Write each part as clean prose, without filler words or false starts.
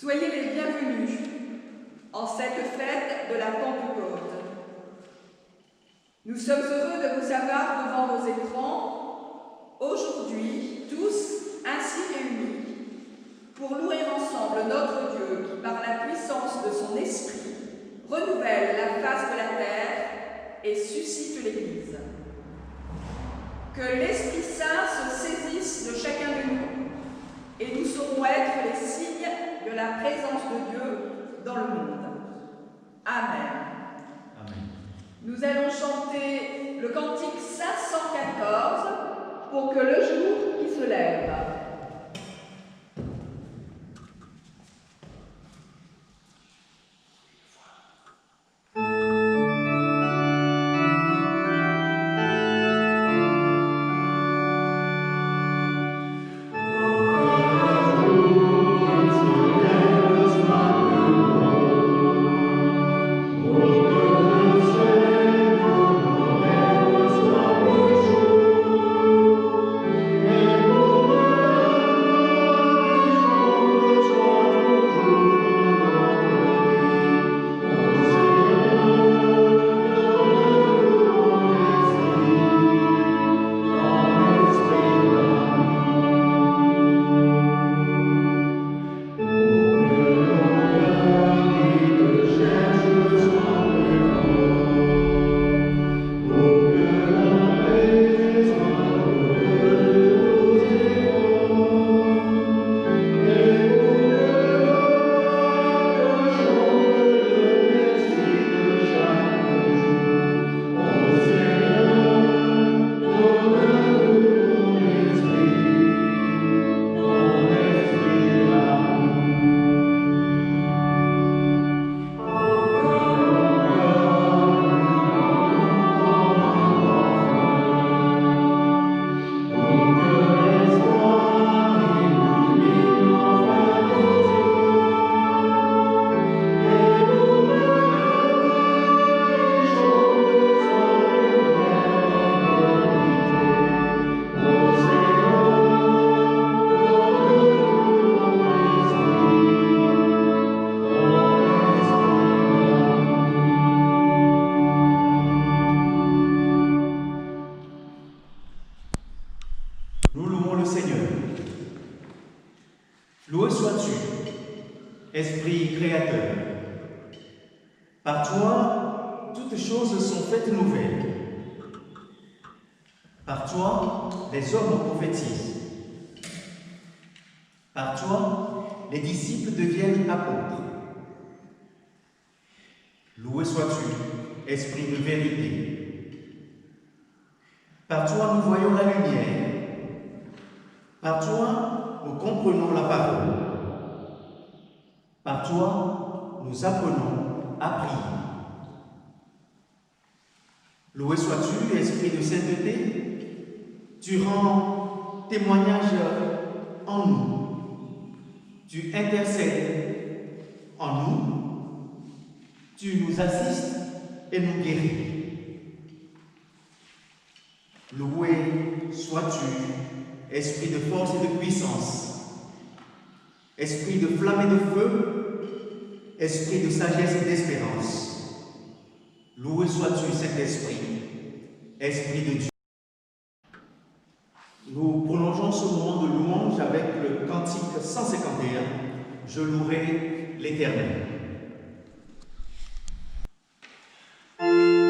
Soyez les bienvenus en cette fête de la Pentecôte. Nous sommes heureux de vous avoir devant nos écrans, aujourd'hui, tous ainsi réunis, pour louer ensemble notre Dieu qui, par la puissance de son esprit, renouvelle la face de la terre et suscite l'Église. Que l'Esprit Saint se saisisse de chacun de nous et nous saurons être les signes de la présence de Dieu dans le monde. Amen. Amen. Nous allons chanter le cantique 514 pour que le jour qui se lève. Nous louons le Seigneur. Loué sois-tu, Esprit créateur. Par toi, toutes choses sont faites nouvelles. Par toi, les hommes prophétisent. Par toi, les disciples deviennent apôtres. Loué sois-tu, Esprit de vérité. Par toi, nous voyons la lumière. Par toi, nous comprenons la parole. Par toi, nous apprenons à prier. Loué sois-tu, Esprit de sainteté, tu rends témoignage en nous, tu intercèdes en nous, tu nous assistes et nous guéris. Loué sois-tu, Esprit de force et de puissance, Esprit de flamme et de feu, Esprit de sagesse et d'espérance. Loué sois-tu, Saint-Esprit, Esprit de Dieu. Nous prolongeons ce moment de louange avec le cantique 151, « Je louerai l'Éternel ». Amen.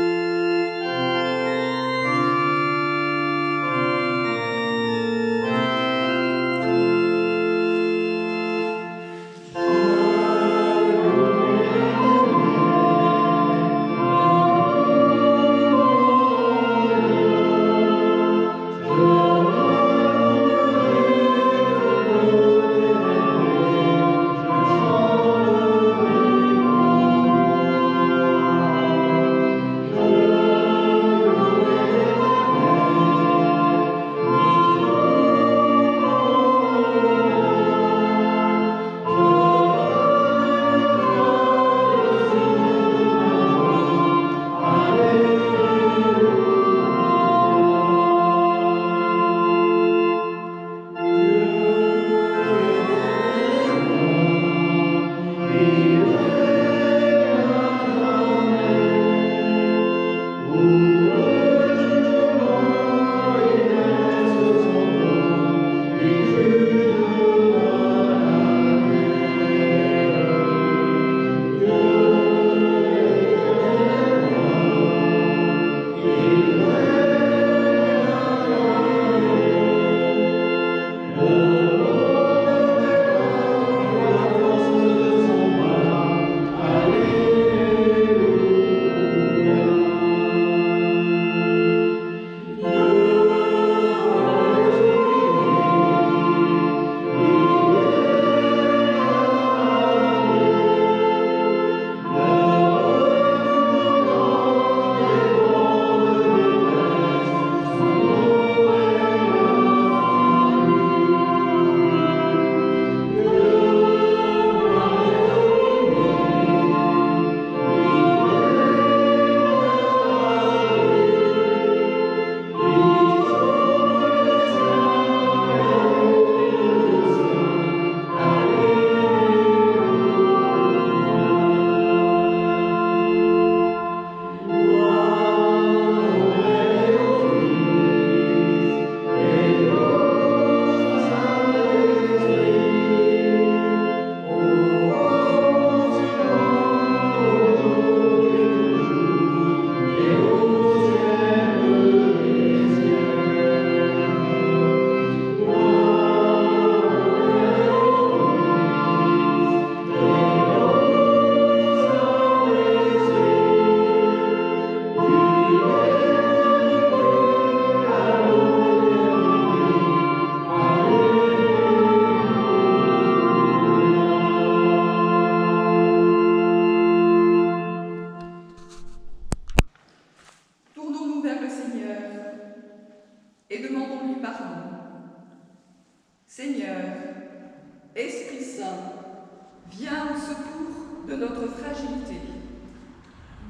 de notre fragilité.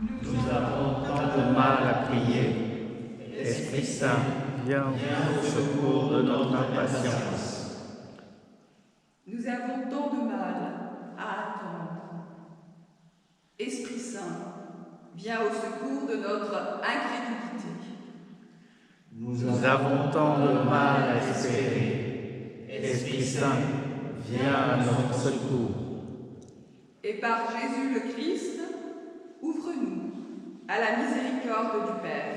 Nous avons tant de mal à prier. Esprit Saint, viens au secours de notre impatience. Nous avons tant de mal à attendre. Esprit Saint, viens au secours de notre incrédulité. Nous avons tant de mal à espérer. Esprit Saint, viens à notre secours. Et par Jésus le Christ, ouvre-nous à la miséricorde du Père.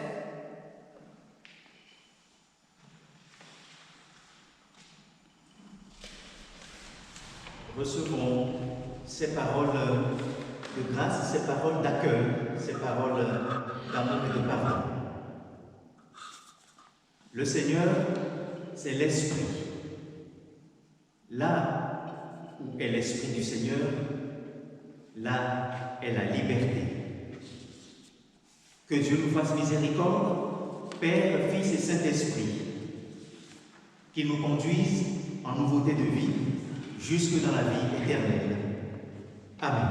Recevons ces paroles de grâce, ces paroles d'accueil, ces paroles d'amour et de pardon. Le Seigneur, c'est l'Esprit. Là où est l'Esprit du Seigneur, là est la liberté. Que Dieu nous fasse miséricorde, Père, Fils et Saint-Esprit, qu'il nous conduise en nouveauté de vie jusque dans la vie éternelle. Amen.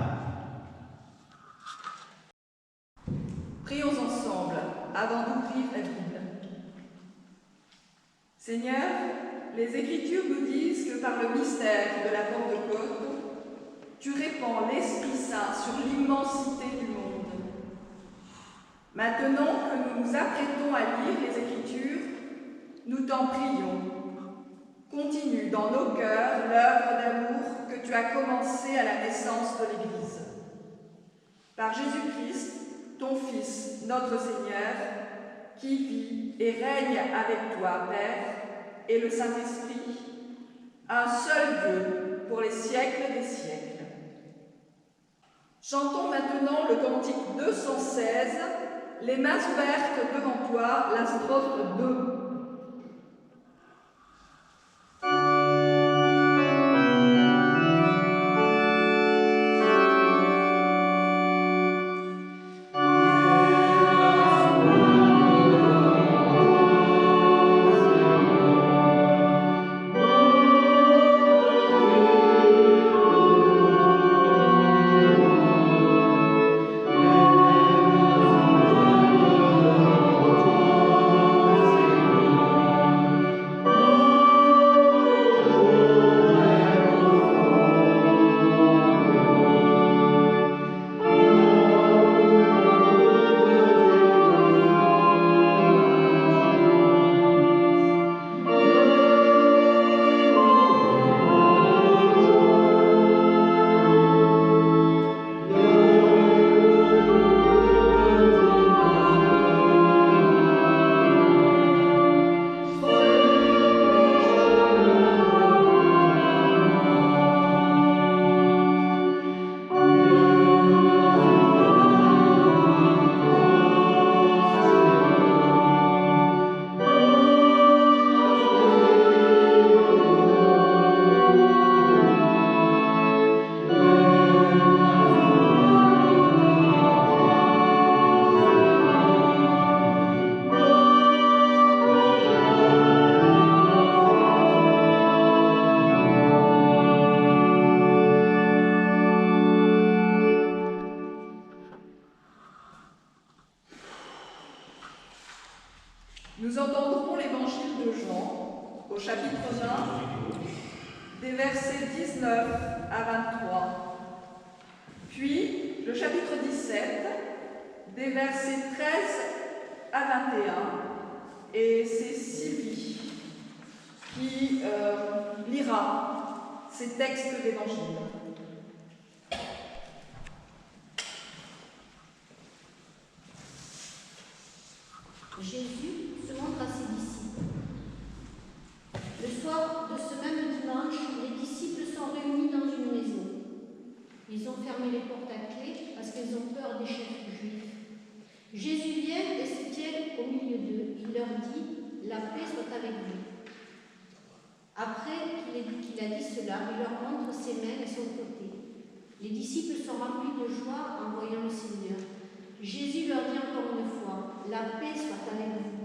Prions ensemble avant d'ouvrir la Bible. Seigneur, les Écritures nous disent que par le mystère de la Pentecôte, tu répands l'Esprit Saint sur l'immensité du monde. Maintenant que nous nous apprêtons à lire les Écritures, nous t'en prions. Continue dans nos cœurs l'œuvre d'amour que tu as commencée à la naissance de l'Église. Par Jésus-Christ, ton Fils, notre Seigneur, qui vit et règne avec toi, Père, et le Saint-Esprit, un seul Dieu pour les siècles des siècles. Chantons maintenant le cantique 216, les mains ouvertes devant toi, la strophe 2. Nous entendrons l'évangile de Jean au chapitre 1, des versets 19 à 23, puis le chapitre 17, des versets 13 à 21, et c'est Sylvie qui lira ces textes d'évangile. Jésus se montre à ses disciples. Le soir de ce même dimanche, les disciples sont réunis dans une maison. Ils ont fermé les portes à clé parce qu'ils ont peur des chefs juifs. Jésus vient et se tient au milieu d'eux. Il leur dit « La paix soit avec vous ». Après qu'il a dit cela, il leur montre ses mains et son côté. Les disciples sont remplis de joie en voyant le Seigneur. Jésus leur dit encore une fois, « La paix soit avec vous.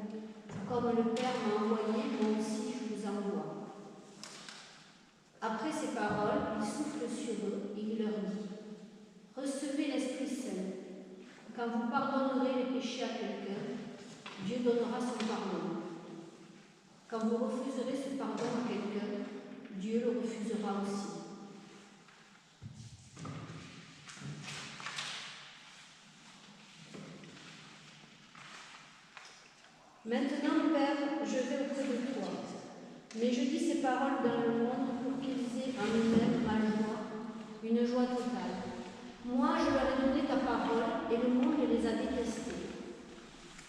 Comme le Père m'a envoyé, moi aussi je vous envoie. » Après ces paroles, il souffle sur eux et il leur dit, « Recevez l'Esprit Saint. Quand vous pardonnerez les péchés à quelqu'un, Dieu donnera son pardon. Quand vous refuserez ce pardon à quelqu'un, Dieu le refusera aussi. Maintenant, Père, je vais auprès de toi, mais je dis ces paroles dans le monde pour qu'ils aient en eux-mêmes ma joie, une joie totale. Moi, je leur ai donné ta parole et le monde les a détestés.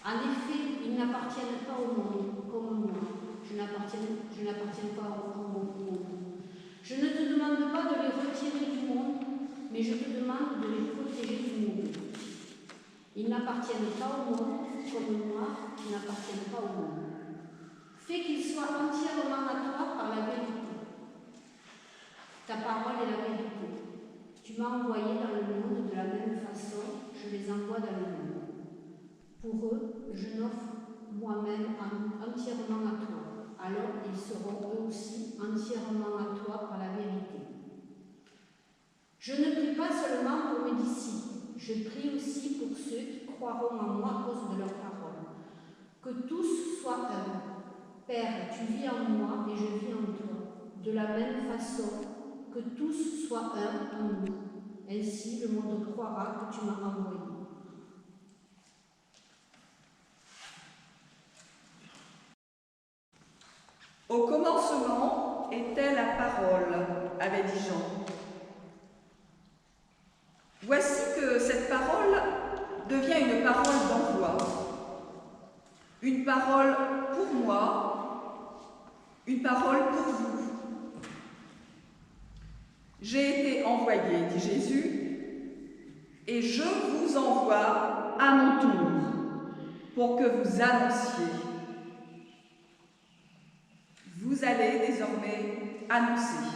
En effet, ils n'appartiennent pas au monde comme moi. Je n'appartiens pas au monde. Je ne te demande pas de les retirer du monde, mais je te demande de les protéger du monde. Ils n'appartiennent pas au monde comme moi, je n'appartiens pas au monde. Fais qu'ils soient entièrement à toi par la vérité. Ta parole est la vérité. Tu m'as envoyé dans le monde de la même façon, je les envoie dans le monde. Pour eux, je m'offre moi-même entièrement à toi. Alors ils seront eux aussi entièrement à toi par la vérité. Je ne prie pas seulement pour mes disciples, je prie aussi pour ceux qui croiront en moi à cause de leur parole. Que tous soient un. Père, tu vis en moi et je vis en toi. De la même façon, que tous soient un en nous. Ainsi, le monde croira que tu m'as envoyé. Au commencement était la parole, avait dit Jean. Voici que cette parole devient une parole d'envoi. Une parole pour moi, une parole pour vous. J'ai été envoyé, dit Jésus, et je vous envoie à mon tour pour que vous annonciez. Vous allez désormais annoncer.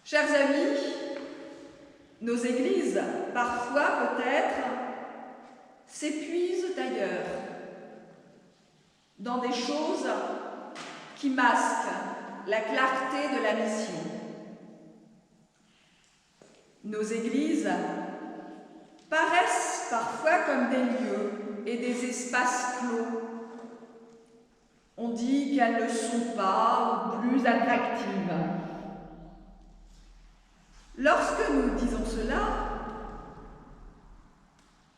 Chers amis, nos églises, parfois peut-être, s'épuisent ailleurs, dans des choses qui masquent la clarté de la mission. Nos églises paraissent parfois comme des lieux et des espaces clos. On dit qu'elles ne sont pas plus attractives. Lorsque nous disons cela,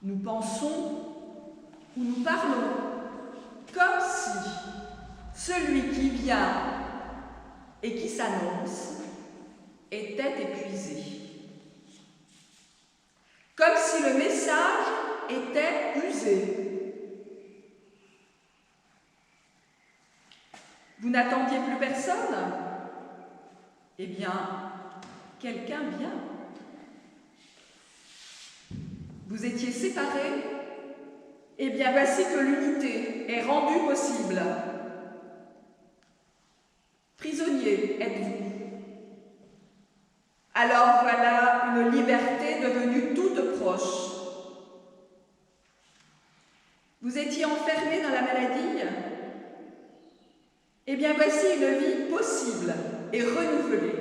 nous pensons ou nous parlons comme si celui qui vient et qui s'annonce était épuisé. Comme si le message était usé. Vous n'attendiez plus personne? Eh bien, quelqu'un vient. Vous étiez séparés? Eh bien, voici que l'unité est rendue possible. Prisonniers êtes-vous? Alors voilà une liberté devenue toute proche. Vous étiez enfermés dans la maladie? Eh bien, voici une vie possible et renouvelée.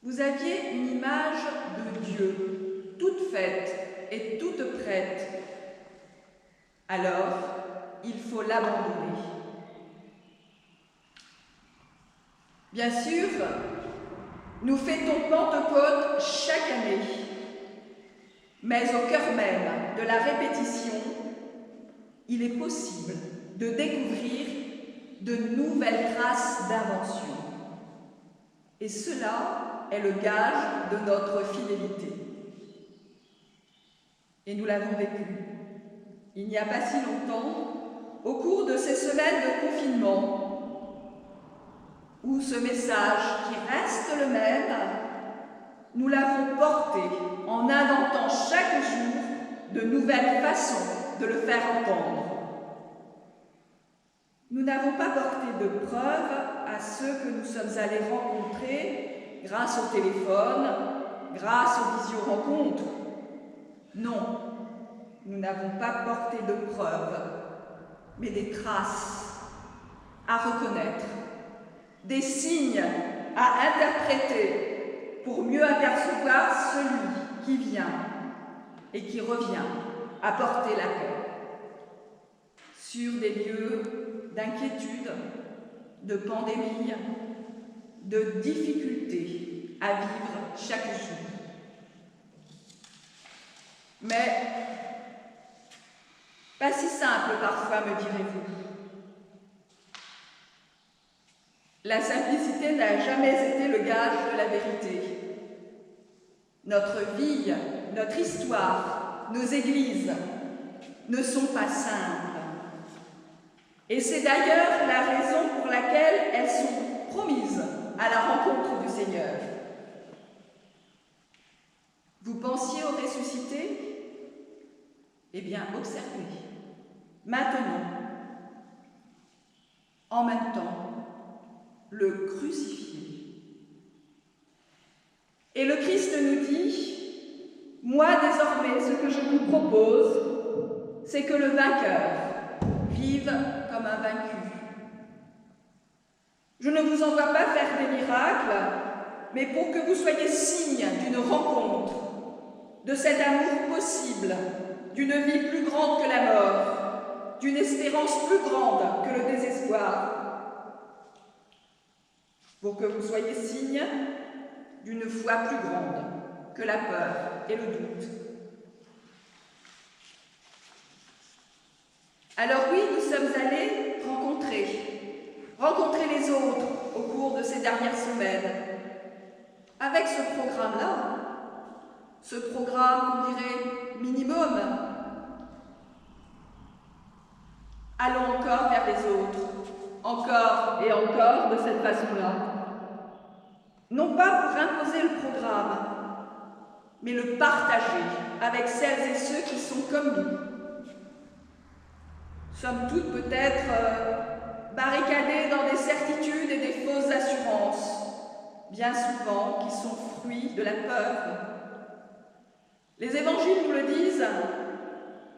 Vous aviez une image de Dieu, toute faite et toute prête. Alors, il faut l'abandonner. Bien sûr, nous fêtons Pentecôte chaque année, mais au cœur même de la répétition, il est possible de découvrir de nouvelles traces d'invention. Et cela est le gage de notre fidélité. Et nous l'avons vécu. Il n'y a pas si longtemps, au cours de ces semaines de confinement, où ce message qui reste le même, nous l'avons porté en inventant chaque jour de nouvelles façons de le faire entendre. Nous n'avons pas porté de preuves à ceux que nous sommes allés rencontrer grâce au téléphone, grâce aux visio-rencontres. Non, nous n'avons pas porté de preuves, mais des traces à reconnaître, des signes à interpréter pour mieux apercevoir celui qui vient et qui revient apporter la paix sur des lieux d'inquiétude, de pandémie, de difficultés à vivre chaque jour. Mais pas si simple parfois, me direz-vous. La simplicité n'a jamais été le gage de la vérité. Notre vie, notre histoire, nos églises ne sont pas simples. Et c'est d'ailleurs la raison pour laquelle elles sont promises à la rencontre du Seigneur. Vous pensiez au ressuscité? Eh bien, observez. Maintenant, en même temps, le crucifié. Et le Christ nous dit, « Moi, désormais, ce que je vous propose, c'est que le vainqueur vive comme un vaincu. Je ne vous envoie pas faire des miracles, mais pour que vous soyez signe d'une rencontre, de cet amour possible, d'une vie plus grande que la mort, d'une espérance plus grande que le désespoir, pour que vous soyez signe d'une foi plus grande que la peur et le doute. » Alors oui, nous sommes allés rencontrer les autres au cours de ces dernières semaines, avec ce programme-là, ce programme, on dirait, minimum. Allons encore vers les autres, encore et encore de cette façon-là. Non pas pour imposer le programme, mais le partager avec celles et ceux qui sont comme nous. Somme toute peut-être barricadés dans des certitudes et des fausses assurances, bien souvent qui sont fruits de la peur. Les évangiles nous le disent,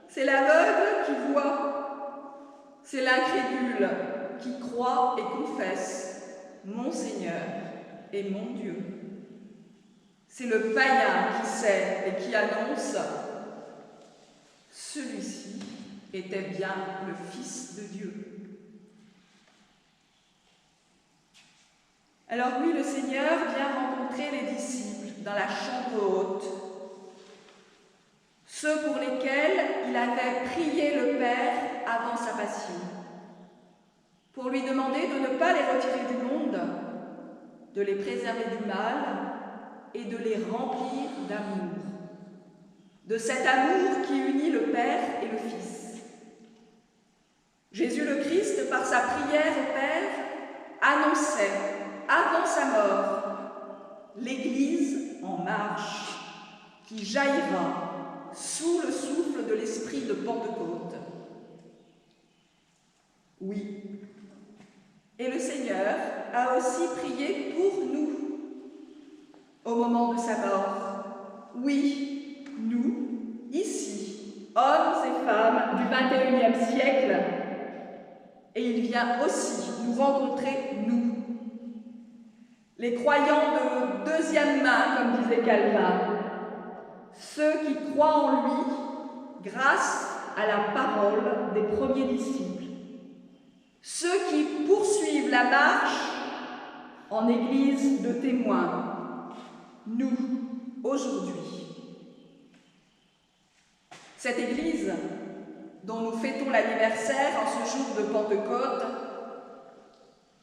c'est l'aveugle qui voit, c'est l'incrédule qui croit et confesse mon Seigneur et mon Dieu. C'est le païen qui sait et qui annonce, celui-ci était bien le Fils de Dieu. Alors oui, le Seigneur vient rencontrer les disciples dans la chambre haute, ceux pour lesquels il avait prié le Père avant sa passion, pour lui demander de ne pas les retirer du monde, de les préserver du mal et de les remplir d'amour, de cet amour qui unit le Père et le Fils. Jésus le Christ, par sa prière au Père, annonçait, avant sa mort, l'Église en marche, qui jaillira sous le souffle de l'Esprit de Pentecôte. Oui, et le Seigneur a aussi prié pour nous au moment de sa mort. Oui, nous, ici, hommes et femmes du XXIe siècle, et il vient aussi nous rencontrer, nous, les croyants de deuxième main, comme disait Calvin, ceux qui croient en lui grâce à la parole des premiers disciples, ceux qui poursuivent la marche en église de témoins, nous, aujourd'hui. Cette église, dont nous fêtons l'anniversaire en ce jour de Pentecôte,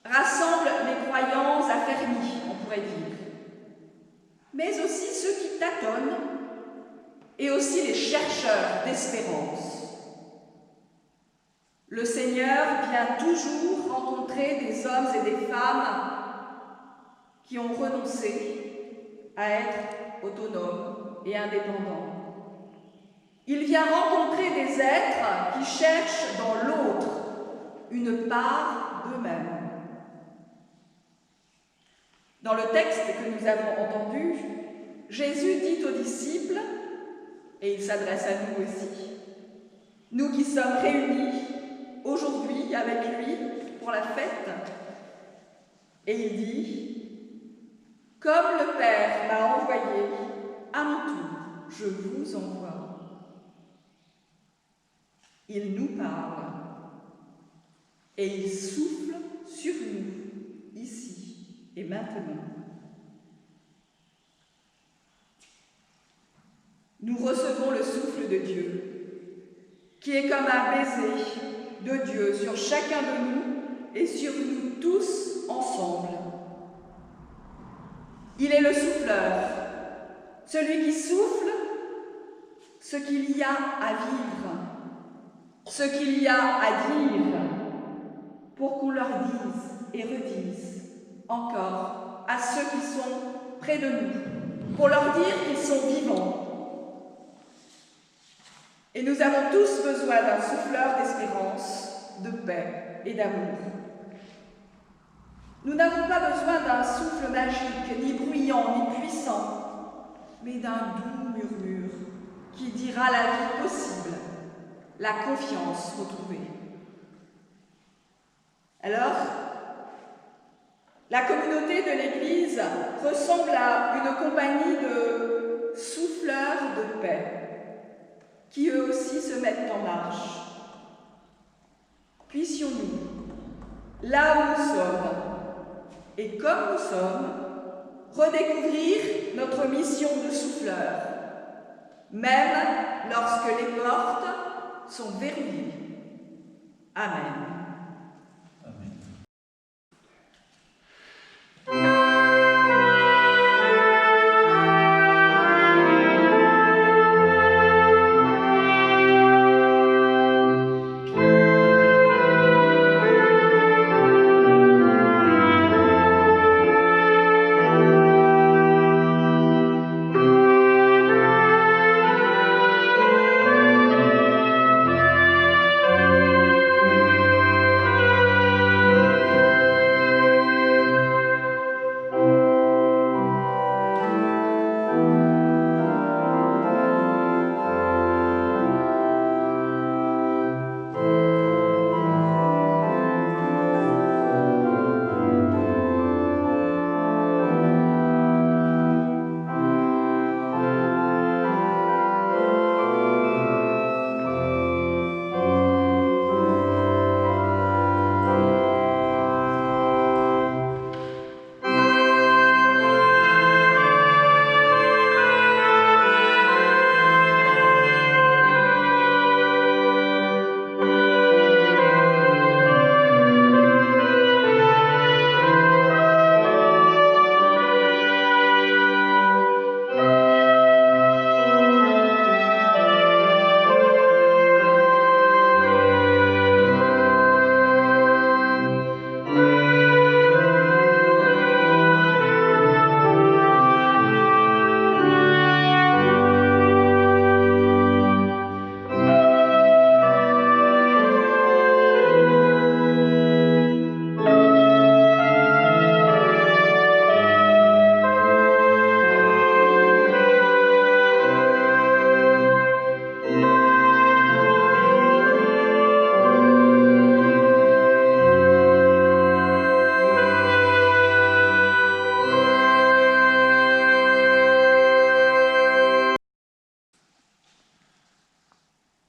rassemble les croyants affermis, on pourrait dire, mais aussi ceux qui tâtonnent et aussi les chercheurs d'espérance. Le Seigneur vient toujours rencontrer des hommes et des femmes qui ont renoncé à être autonomes et indépendants. Il vient rencontrer des êtres qui cherchent dans l'autre une part d'eux-mêmes. Dans le texte que nous avons entendu, Jésus dit aux disciples, et il s'adresse à nous aussi, nous qui sommes réunis aujourd'hui avec lui pour la fête, et il dit, Comme le Père m'a envoyé, à mon tour, je vous envoie. Il nous parle et il souffle sur nous, ici et maintenant. Nous recevons le souffle de Dieu, qui est comme un baiser de Dieu sur chacun de nous et sur nous tous ensemble. Il est le souffleur, celui qui souffle ce qu'il y a à vivre, ce qu'il y a à dire, pour qu'on leur dise et redise encore à ceux qui sont près de nous, pour leur dire qu'ils sont vivants. Et nous avons tous besoin d'un souffleur d'espérance, de paix et d'amour. Nous n'avons pas besoin d'un souffle magique, ni bruyant, ni puissant, mais d'un doux murmure qui dira la vie possible, la confiance retrouvée. Alors, la communauté de l'Église ressemble à une compagnie de souffleurs de paix, qui eux aussi se mettent en marche. Puissions-nous, là où nous sommes, et comme nous sommes, redécouvrir notre mission de souffleur, même lorsque les portes sont verrouillées. Amen.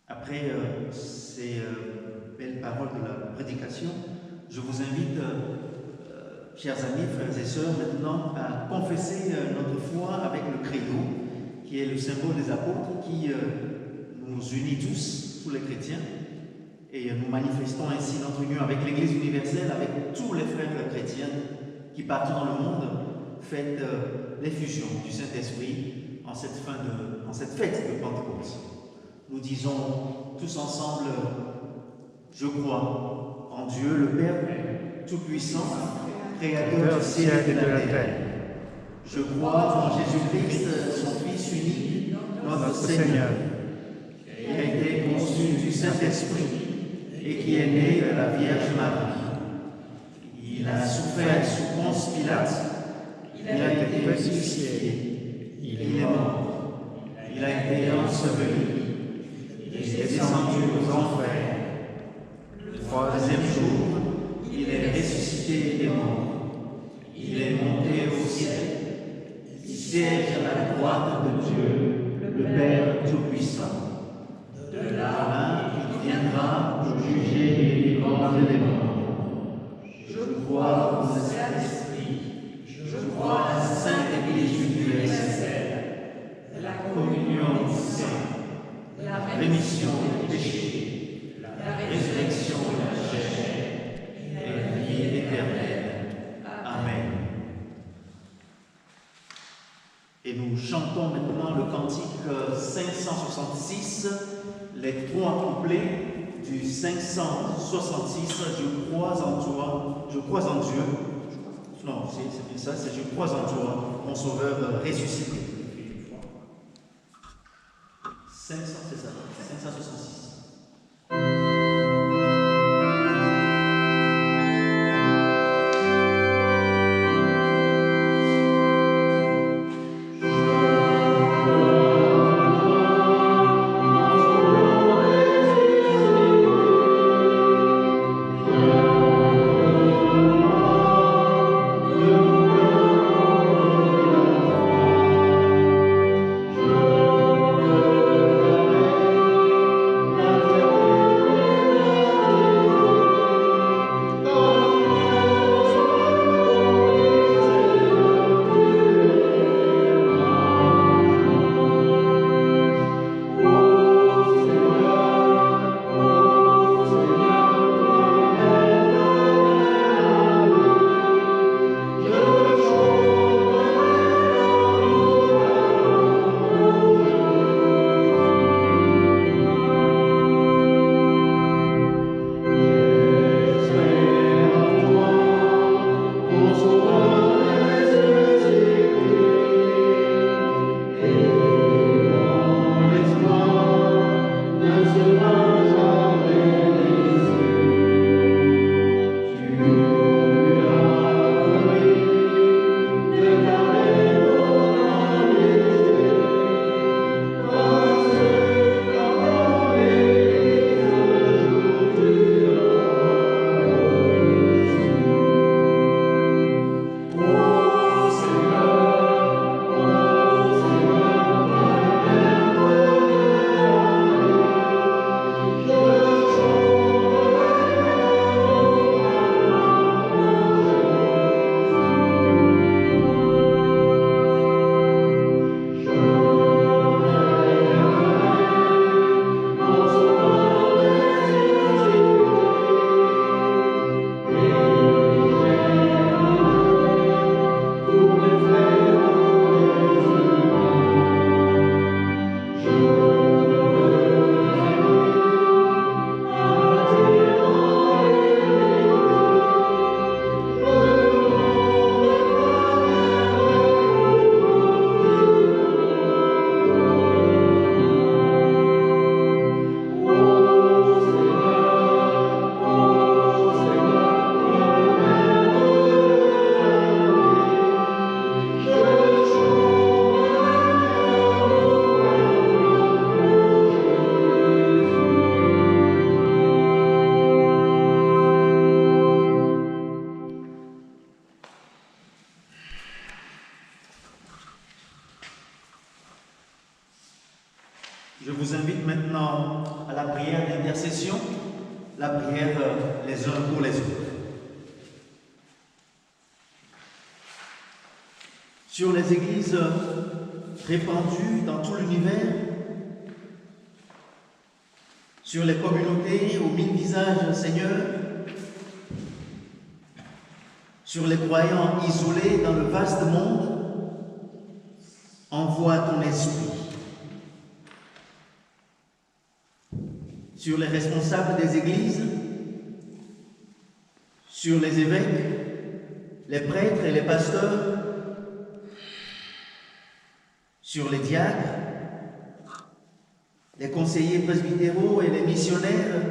Après ces belles paroles de la prédication, je vous invite, chers amis, frères et sœurs, maintenant à confesser notre foi avec le credo, qui est le symbole des apôtres, qui nous unit tous les chrétiens, et nous manifestons ainsi notre union avec l'Église universelle, avec tous les frères chrétiens qui partout dans le monde fêtent l'effusion du Saint-Esprit en cette fête de Pentecôte. Nous disons tous ensemble, je crois en Dieu le Père Tout-Puissant, Créateur du ciel et de la terre. Je crois en Jésus-Christ, son Fils unique, notre Seigneur, qui a été conçu du Saint-Esprit et qui est né de la Vierge Marie. Il a souffert sous Ponce Pilate, il a été crucifié, il est mort, il a été enseveli. Il est descendu aux enfers. Le troisième jour, il est ressuscité des morts. Il est monté au ciel siège à la droite de Dieu, le Père Tout-Puissant. De là, il viendra pour juger les vivants et les morts. Je crois au Saint-Esprit, je crois à la Sainte Église universelle, la communion des saints, la rémission des péchés, la résurrection de la chair et la vie éternelle. Amen. Et nous chantons maintenant le cantique 566, les trois couplets du 566, je crois en toi, je crois en Dieu. Non, c'est bien ça, c'est je crois en toi, mon Sauveur ressuscité. 500, c'est ça, 566. Je vous invite maintenant à la prière d'intercession, la prière les uns pour les autres. Sur les églises répandues dans tout l'univers, sur les communautés aux 1000 visages, Seigneur, sur les croyants isolés dans le vaste monde, envoie ton esprit. Sur les responsables des églises, sur les évêques, les prêtres et les pasteurs, sur les diacres, les conseillers presbytéraux et les missionnaires,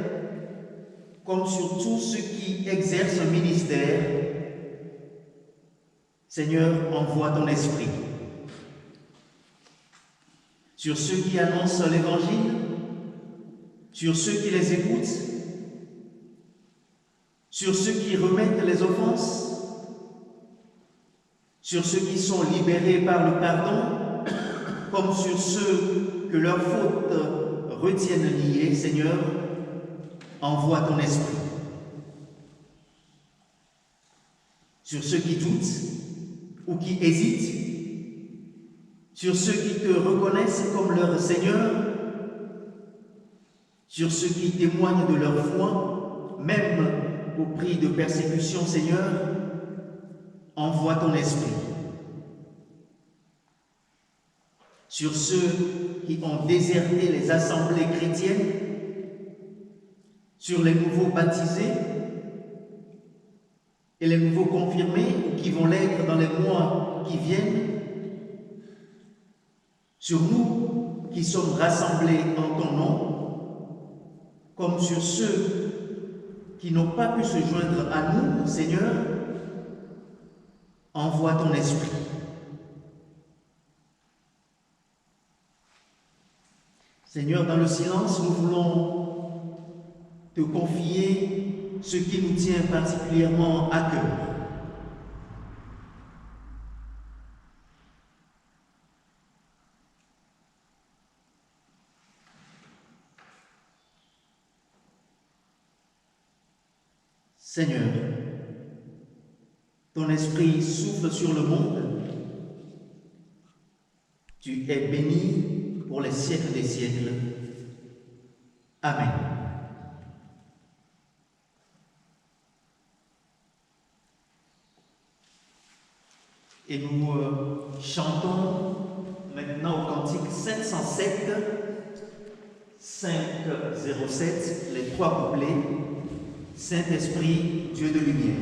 comme sur tous ceux qui exercent un ministère. Seigneur, envoie ton esprit. Sur ceux qui annoncent l'Évangile, sur ceux qui les écoutent, sur ceux qui remettent les offenses, sur ceux qui sont libérés par le pardon, comme sur ceux que leurs fautes retiennent liés, Seigneur, envoie ton esprit. Sur ceux qui doutent ou qui hésitent, sur ceux qui te reconnaissent comme leur Seigneur, sur ceux qui témoignent de leur foi, même au prix de persécutions, Seigneur, envoie ton esprit. Sur ceux qui ont déserté les assemblées chrétiennes, sur les nouveaux baptisés et les nouveaux confirmés ou qui vont l'être dans les mois qui viennent, sur nous qui sommes rassemblés en ton nom, comme sur ceux qui n'ont pas pu se joindre à nous, Seigneur, envoie ton esprit. Seigneur, dans le silence, nous voulons te confier ce qui nous tient particulièrement à cœur. Seigneur, ton esprit souffle sur le monde. Tu es béni pour les siècles des siècles. Amen. Et nous chantons maintenant au cantique 507, 507, les trois couplets. Saint-Esprit, Dieu de lumière.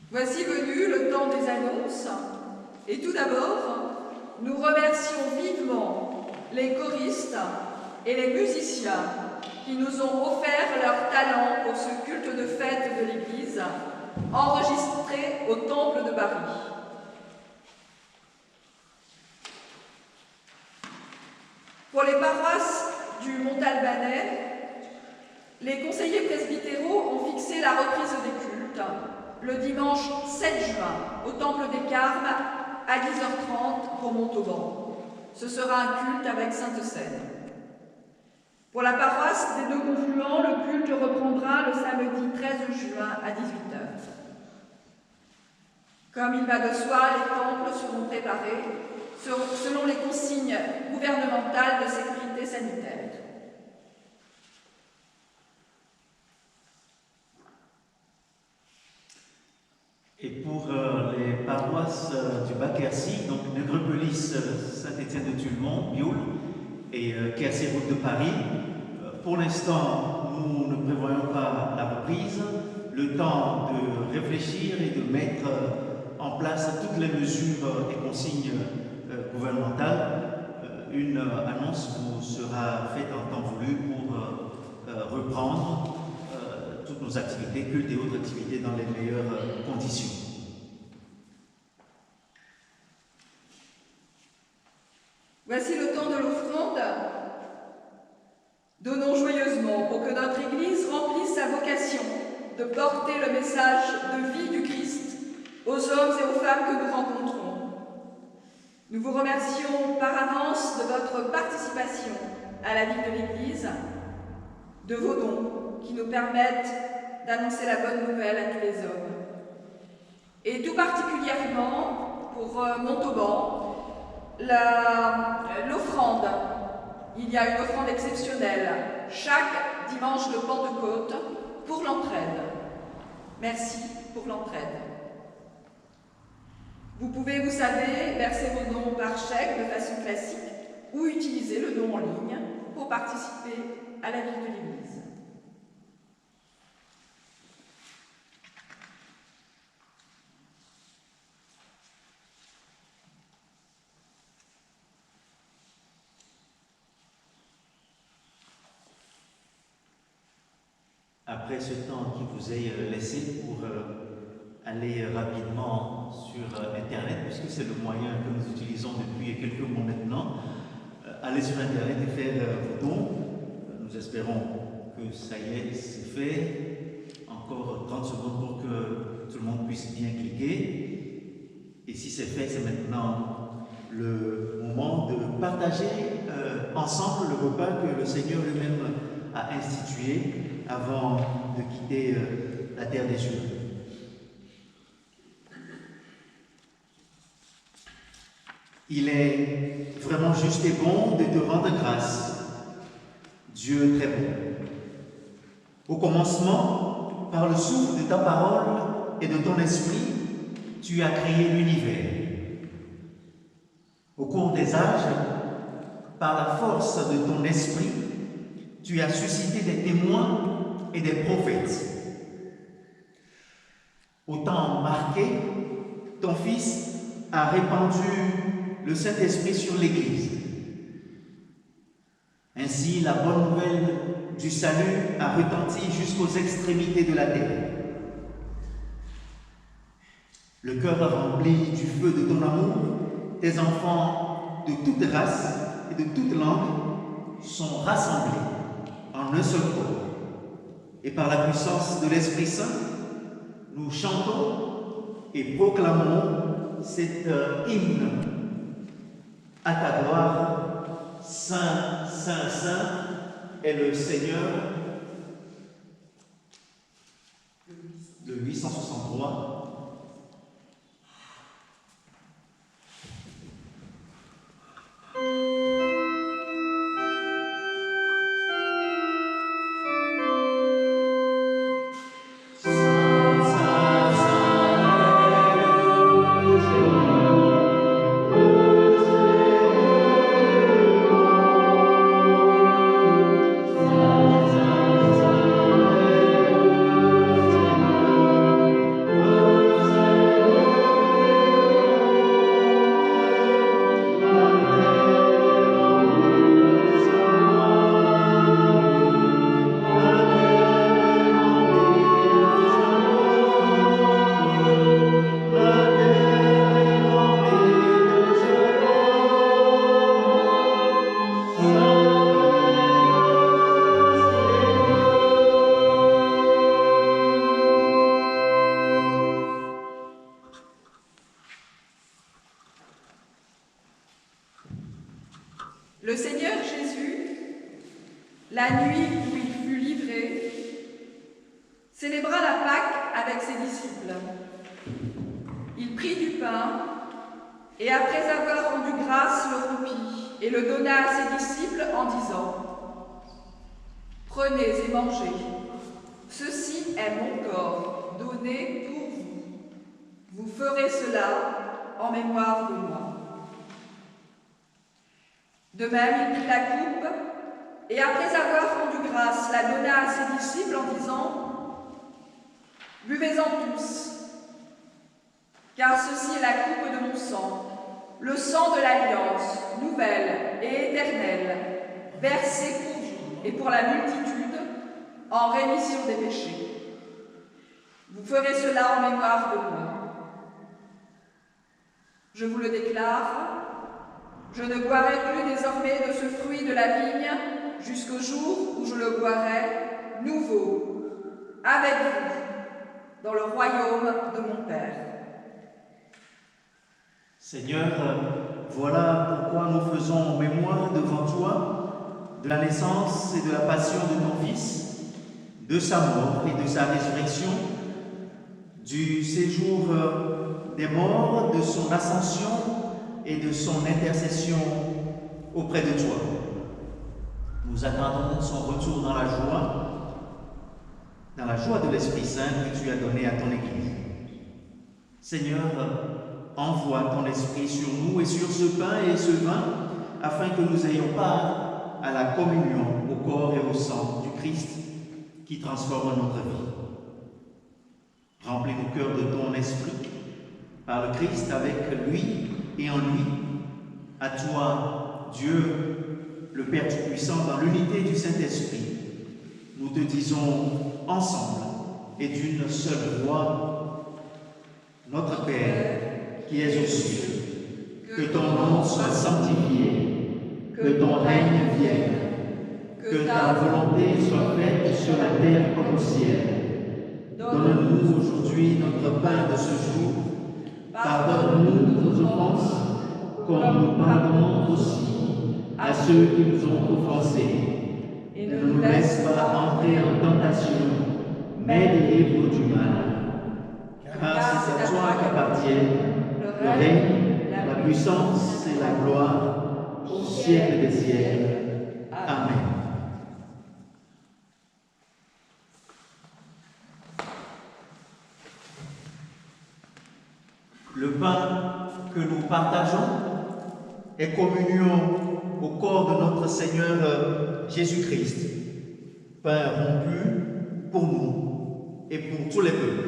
Voici venu le temps des annonces, et tout d'abord, nous remercions vivement les choristes et les musiciens qui nous ont offert leur talent pour ce culte de fête de l'Église, enregistré au Temple de Paris. Pour les paroisses du Montalbanais, Les conseillers presbytéraux ont fixé la reprise des cultes le dimanche 7 juin au Temple des Carmes à 10h30 pour Montauban. Ce sera un culte avec Sainte Seine. Pour la paroisse des deux confluents, le culte reprendra le samedi 13 juin à 18h. Comme il va de soi, les temples seront préparés selon les consignes gouvernementales de sécurité sanitaire. Et pour les paroisses du Bas-Quercy, donc Negrepelis, Saint-Étienne-de-Tulmont, Bioul et Quercy-Route de Paris, pour l'instant, nous ne prévoyons pas la reprise, le temps de réfléchir et de mettre en place toutes les mesures et consignes gouvernementales. Une annonce vous sera faite en temps voulu pour reprendre toutes nos activités, cultes et autres activités dans les meilleures conditions. Voici le temps de l'offrande. Donnons joyeusement pour que notre Église remplisse sa vocation de porter le message de vie du Christ aux hommes et aux femmes que nous rencontrons. Nous vous remercions par avance de votre participation à la vie de l'Église, de vos dons qui nous permettent d'annoncer la bonne nouvelle à tous les hommes. Et tout particulièrement pour Montauban, l'offrande. Il y a une offrande exceptionnelle chaque dimanche de Pentecôte pour l'entraide. Merci pour l'entraide. Vous pouvez, vous savez, verser vos dons par chèque de façon classique ou utiliser le don en ligne pour participer à la vie de l'Église. Après ce temps qui vous est laissé pour aller rapidement sur Internet, puisque c'est le moyen que nous utilisons depuis quelques mois maintenant, allez sur Internet et faire vos dons. Nous espérons que ça y est, c'est fait. Encore 30 secondes pour que tout le monde puisse bien cliquer. Et si c'est fait, c'est maintenant le moment de partager ensemble le repas que le Seigneur lui-même a institué avant de quitter la terre des cieux. Il est vraiment juste et bon de te rendre grâce, Dieu très bon. Au commencement, par le souffle de ta parole et de ton esprit, tu as créé l'univers. Au cours des âges, par la force de ton esprit, tu as suscité des témoins et des prophètes. Au temps marqué, ton Fils a répandu le Saint-Esprit sur l'Église. Ainsi, la bonne nouvelle du salut a retenti jusqu'aux extrémités de la terre. Le cœur rempli du feu de ton amour, tes enfants de toute race et de toute langue sont rassemblés en un seul corps. Et par la puissance de l'Esprit Saint, nous chantons et proclamons cet hymne à ta gloire. Saint, Saint, Saint est le Seigneur. Le 863. Oh la nuit où il fut livré, célébra la Pâque avec ses disciples. Il prit du pain et après avoir rendu grâce, le rompit et le donna à ses disciples en disant : « Prenez et mangez, ceci est mon corps donné pour vous. Vous ferez cela en mémoire de moi. » De même, il prit la coupe et après avoir rendu grâce, la donna à ses disciples en disant : « Buvez-en tous, car ceci est la coupe de mon sang, le sang de l'alliance nouvelle et éternelle, versé pour vous et pour la multitude en rémission des péchés. Vous ferez cela en mémoire de moi. Je vous le déclare, je ne boirai plus désormais de ce fruit de la vigne jusqu'au jour où je le boirai nouveau avec vous dans le royaume de mon Père. » Seigneur, voilà pourquoi nous faisons mémoire devant toi de la naissance et de la passion de ton Fils, de sa mort et de sa résurrection, du séjour des morts, de son ascension et de son intercession auprès de toi. Nous attendons son retour dans la joie de l'Esprit Saint que tu as donné à ton Église. Seigneur, envoie ton Esprit sur nous et sur ce pain et ce vin, afin que nous ayons part à la communion au corps et au sang du Christ qui transforme notre vie. Remplis nos cœurs de ton Esprit, par le Christ, avec lui et en lui. À toi, Dieu, le Père Tout-Puissant, dans l'unité du Saint-Esprit, nous te disons ensemble et d'une seule voix, notre Père, qui es aux cieux, que ton nom soit sanctifié, que ton règne vienne, que ta volonté soit faite sur la terre comme au ciel. Donne-nous aujourd'hui notre pain de ce jour. Pardonne-nous nos offenses, comme nous pardonnons aussi à ceux qui nous ont offensés. Et ne nous laisse pas entrer en tentation, mais délivre-nous du mal. Car c'est à toi qu'appartiennent le règne, la puissance et la gloire au siècle des siècles. Amen. Le pain que nous partageons est communion au corps de notre Seigneur Jésus-Christ, pain rompu pour nous et pour tous les peuples.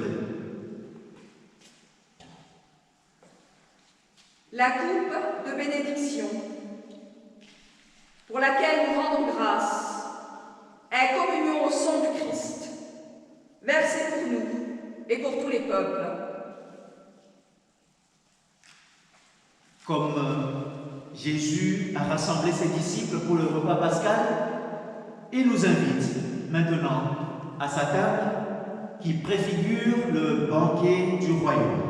La coupe de bénédiction, pour laquelle nous rendons grâce, est communion au sang du Christ, versé pour nous et pour tous les peuples. Comme Jésus a rassemblé ses disciples pour le repas pascal, il nous invite maintenant à sa table qui préfigure le banquet du royaume.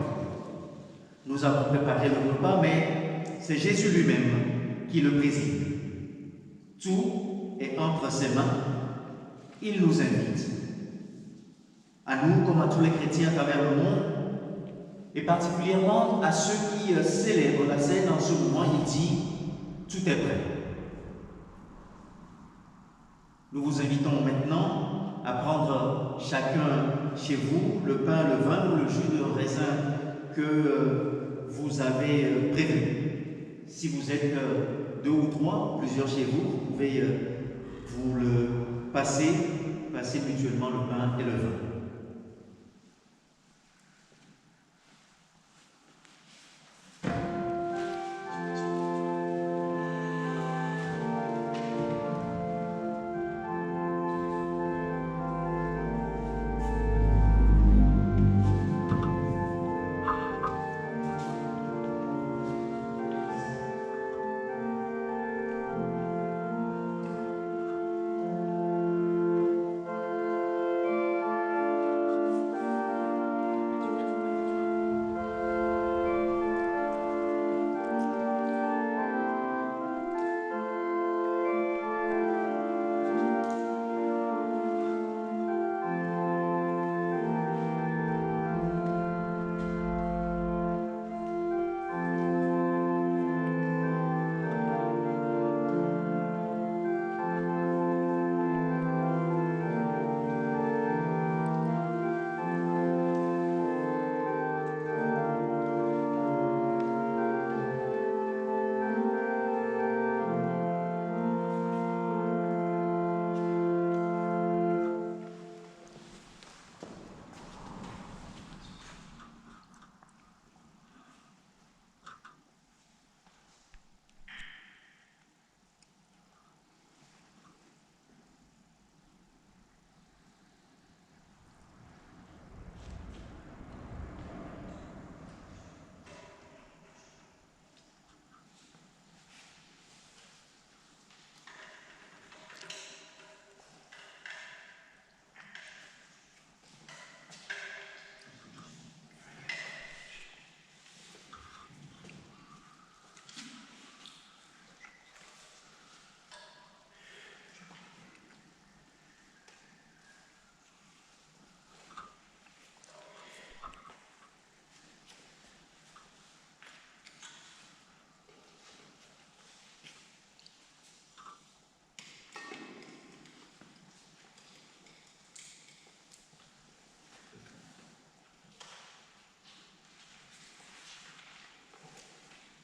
Nous avons préparé le repas, mais c'est Jésus lui-même qui le préside. Tout est entre ses mains. Il nous invite, à nous comme à tous les chrétiens à travers le monde, et particulièrement à ceux qui célèbrent la scène en ce moment. Il dit « Tout est prêt ». Nous vous invitons maintenant à prendre chacun chez vous le pain, le vin ou le jus de raisin que vous avez prévu. Si vous êtes 2 ou 3, plusieurs chez vous, vous pouvez vous le passer mutuellement le pain et le vin.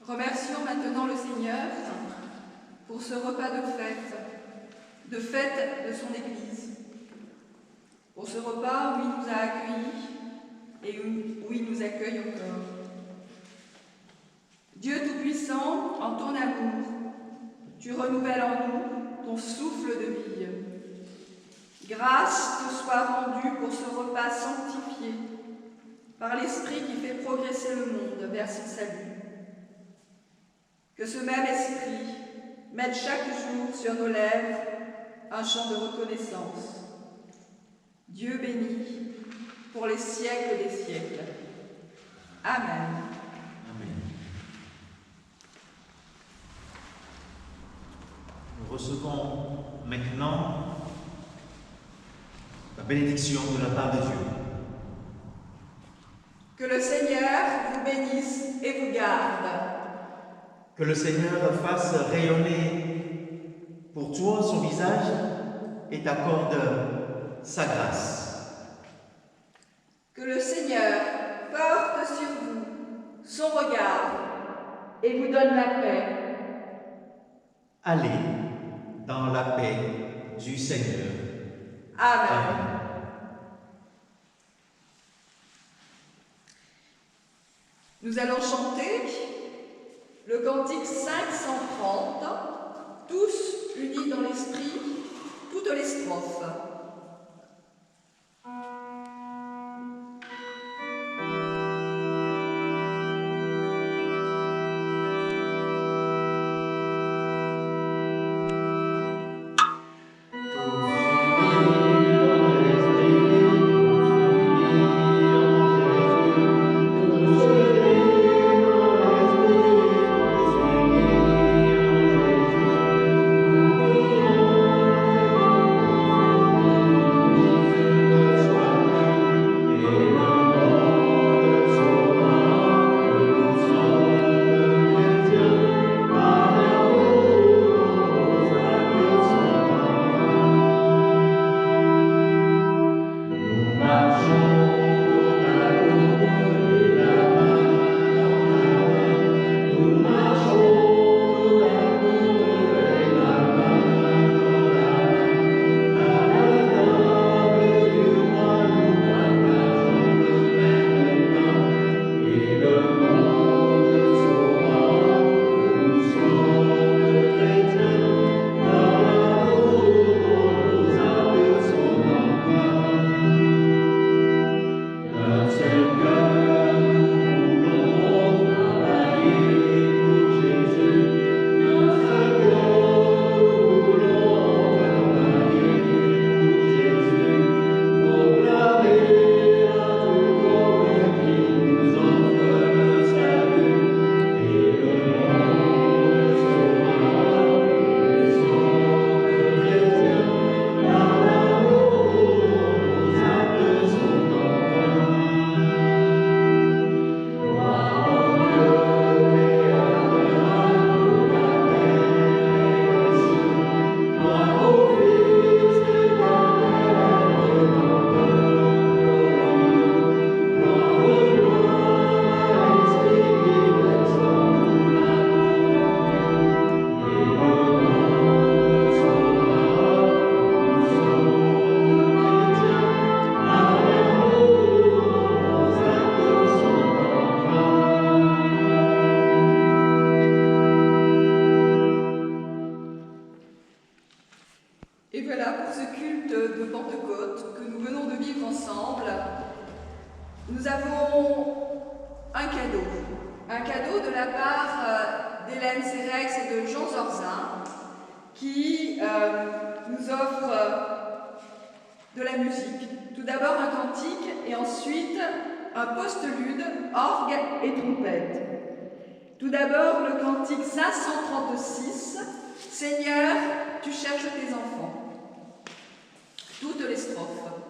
Remercions maintenant le Seigneur pour ce repas de fête de son Église, pour ce repas où il nous a accueillis et où il nous accueille encore. Dieu Tout-Puissant, en ton amour, tu renouvelles en nous ton souffle de vie. Grâce te soit rendue pour ce repas sanctifié par l'Esprit qui fait progresser le monde vers son salut. Que ce même Esprit mette chaque jour sur nos lèvres un chant de reconnaissance. Dieu béni pour les siècles des siècles. Amen. Amen. Nous recevons maintenant la bénédiction de la part de Dieu. Que le Seigneur vous bénisse et vous garde. Que le Seigneur fasse rayonner pour toi son visage et t'accorde sa grâce. Que le Seigneur porte sur vous son regard et vous donne la paix. Allez dans la paix du Seigneur. Amen. Amen. Nous allons chanter le cantique 530, tous unis dans l'esprit, toutes les strophes. Et voilà pour ce culte de Pentecôte que nous venons de vivre ensemble. Nous avons un cadeau de la part d'Hélène Sérex et de Jean Zorzin qui nous offrent de la musique. Tout d'abord un cantique et ensuite un postlude, orgue et trompette. Tout d'abord le cantique 536, Seigneur, tu cherches tes enfants. Toutes les strophes.